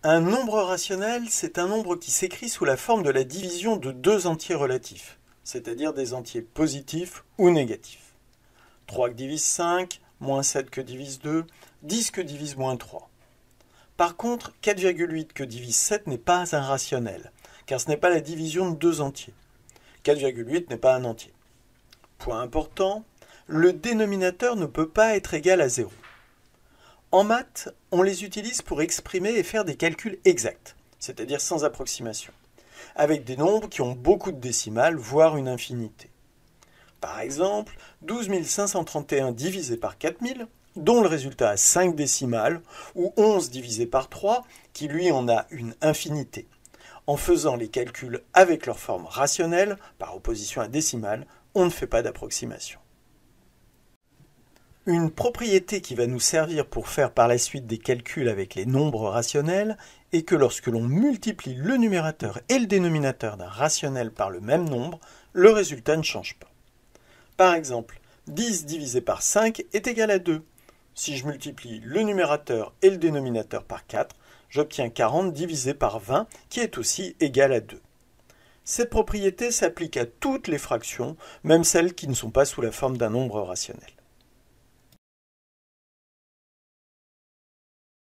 Un nombre rationnel, c'est un nombre qui s'écrit sous la forme de la division de deux entiers relatifs, c'est-à-dire des entiers positifs ou négatifs. 3 que divise 5, moins 7 que divise 2, 10 que divise moins 3. Par contre, 4,8 que divise 7 n'est pas un rationnel, car ce n'est pas la division de deux entiers. 4,8 n'est pas un entier. Point important, le dénominateur ne peut pas être égal à 0. En maths, on les utilise pour exprimer et faire des calculs exacts, c'est-à-dire sans approximation, avec des nombres qui ont beaucoup de décimales, voire une infinité. Par exemple, 12 531 divisé par 4000, dont le résultat a 5 décimales, ou 11 divisé par 3, qui lui en a une infinité. En faisant les calculs avec leur forme rationnelle, par opposition à décimale, on ne fait pas d'approximation. Une propriété qui va nous servir pour faire par la suite des calculs avec les nombres rationnels est que lorsque l'on multiplie le numérateur et le dénominateur d'un rationnel par le même nombre, le résultat ne change pas. Par exemple, 10 divisé par 5 est égal à 2. Si je multiplie le numérateur et le dénominateur par 4, j'obtiens 40 divisé par 20 qui est aussi égal à 2. Cette propriété s'applique à toutes les fractions, même celles qui ne sont pas sous la forme d'un nombre rationnel.